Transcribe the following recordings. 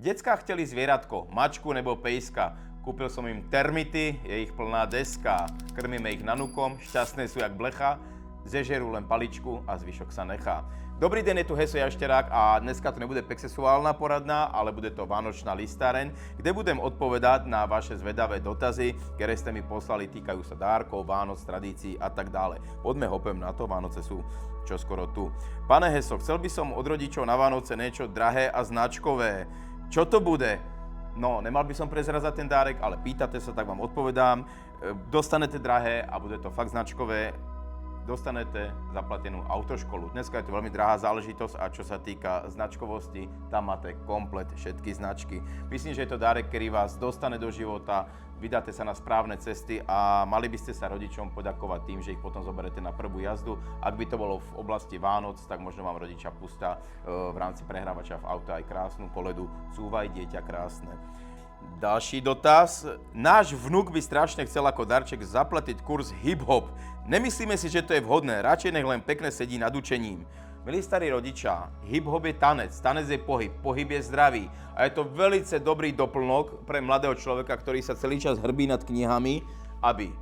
Decká chceli zvieratko, mačku nebo pejska. Kúpil som im termity, je ich plná deska. Krmíme ich nanukom, šťastné sú jak blecha. Zežerú len paličku a zvyšok sa nechá. Dobrý deň, je tu Heso Jašterák a dneska to nebude sexuálna poradná, ale bude to vánočná listáreň, kde budem odpovedať na vaše zvedavé dotazy, ktoré ste mi poslali, týkajú sa dárkov, Vánoc, tradícií a tak ďalej. Poďme hopem na to, Vánoce sú čoskoro tu. Pane Heso, chcel by som od rodičov na Vánoce niečo drahé a značkové. Čo to bude? No, nemal by som prezrazať ten dárek, ale pýtate sa, tak vám odpovedám. Dostanete drahé a bude to fakt značkové. Dostanete zaplatenú autoškolu. Dneska je to veľmi drahá záležitosť a čo sa týka značkovosti, tam máte komplet všetky značky. Myslím, že je to dárek, ktorý vás dostane do života, vydáte sa na správne cesty a mali by ste sa rodičom poďakovať tým, že ich potom zoberete na prvú jazdu. Ak by to bolo v oblasti Vánoc, tak možno vám rodičia pustá v rámci prehrávača v auto aj krásnu koledu Cúvaj dieťa krásne. Ďalší dotaz. Náš vnuk by strašne chcel ako darček zaplatiť kurz hip-hop. Nemyslíme si, že to je vhodné, radšej nech len pekne sedí nad učením. Milí starí rodičia, hip-hop je tanec je pohyb je zdravý a je to veľmi dobrý doplnok pre mladého človeka, ktorý sa celý čas hrbí nad knihami, aby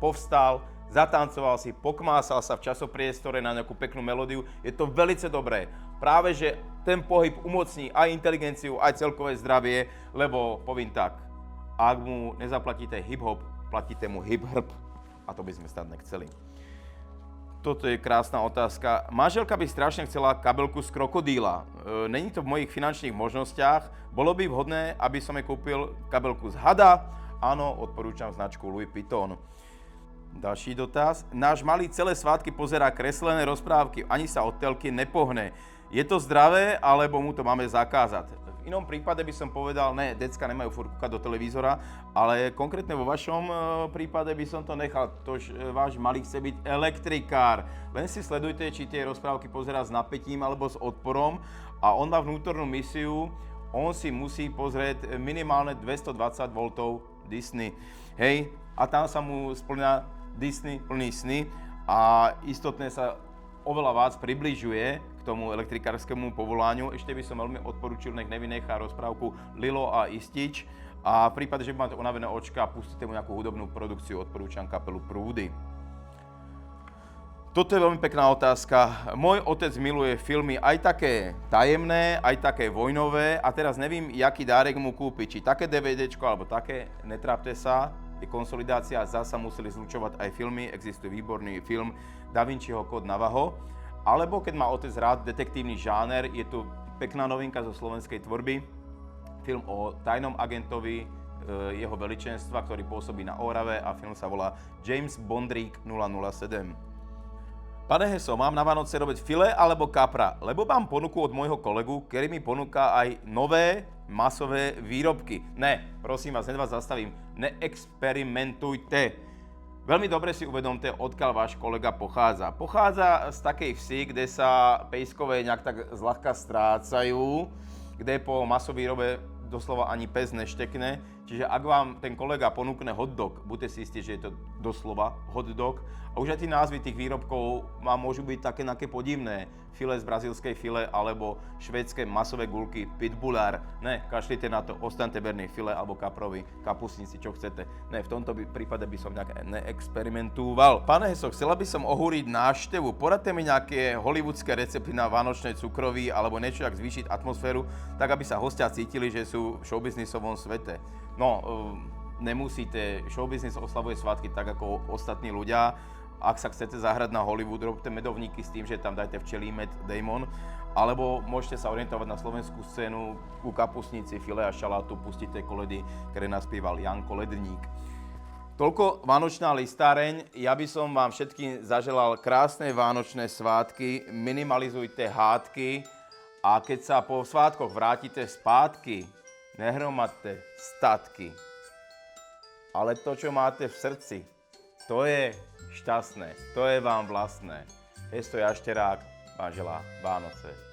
povstal, zatancoval si, pokmásal sa v časopriestore na nejakú peknú melódiu. Je to veľmi dobré. Práve, že ten pohyb umocní aj inteligenciu, aj celkové zdravie, lebo poviem tak, ak mu nezaplatíte hip-hop, platíte mu hip-hrb a to by sme snad nechceli. Toto je krásna otázka. Manželka by strašne chcela kabelku z krokodíla. Není to v mojich finančných možnostiach. Bolo by vhodné, aby som jej kúpil kabelku z hada? Áno, odporúčam značku Louis Vuitton. Ďalší dotaz. Náš malý celé svátky pozerá kreslené rozprávky, ani sa od telky nepohne. Je to zdravé, alebo mu to máme zakázať? V inom prípade by som povedal, ne, decka nemajú furt kúkať do televízora, ale konkrétne vo vašom prípade by som to nechal, tož váš malý chce byť elektrikár. Len si sledujte, či tie rozprávky pozerá s napätím alebo s odporom a on má vnútornú misiu, on si musí pozrieť minimálne 220 V Disney. Hej, a tam sa mu splňa Disney plný sny a istotne sa oveľa vás približuje k tomu elektrikárskému povolaniu. Ešte by som veľmi odporúčil, nech nevynechá rozprávku Lilo a Istič a v prípade, že by máte unavené očka, pustite mu nejakú hudobnú produkciu, odporúčam kapelu Prúdy. Toto je veľmi pekná otázka. Môj otec miluje filmy aj také tajemné, aj také vojnové a teraz nevím, jaký dárek mu kúpiť, či také DVDčko alebo také, netrápte sa, je konsolidácia, zasa museli zlučovať aj filmy, existuje výborný film Da Vinciho kód Navaho, alebo keď má otec rád detektívny žáner, je tu pekná novinka zo slovenskej tvorby, film o tajnom agentovi jeho veličenstva, ktorý pôsobí na Orave a film sa volá James Bondrík 007. Pane Heso, mám na Vánoce robiť file alebo kapra, lebo mám ponuku od môjho kolegu, ktorý mi ponúka aj nové masové výrobky. Ne, prosím vás, hneď vás zastavím, neexperimentujte. Veľmi dobre si uvedomte, odkiaľ váš kolega pochádza. Pochádza z takej vsi, kde sa pejskové nejak tak zľahka strácajú, kde po masovýrobe doslova ani pes neštekne. Čiže ak vám ten kolega ponúkne hotdog, buďte si istí, že je to doslova hotdog. A už aj tie názvy tých výrobkov vám môžu byť také nejaké podivné. File z brazílskej file alebo švédske masové guľky pitbullár. Ne, kašlite na to, ostaňte verní file alebo kaprovi, kapustnici, čo chcete. Ne, v tomto prípade by som nejak neexperimentoval. Pane Heso, chcela by som ohúriť návštevu. Poradte mi nejaké hollywoodske recepty na vánočné cukroví alebo niečo, jak zvýšiť atmosféru, tak aby sa hostia cítili, že sú v showbiznisovom svete. No, nemusíte. Showbiznis oslavuje svátky tak ako ostatní ľudia. Ak sa chcete zahrať na Hollywood, robte medovníky s tým, že tam dajte včelí med Damon. Alebo môžete sa orientovať na slovenskú scénu, ku kapustnici, file a šalátu, pustíte koledy, ktoré naspieval Jan Koledník. Toľko vánočná listáreň. Ja by som vám všetkým zaželal krásne vánočné svátky, minimalizujte hádky a keď sa po svátkoch vrátite spátky, nehromadte statky. Ale to, čo máte v srdci, to je šťastné, to je vám vlastné. Heso Jašterák vám želá Vánoce.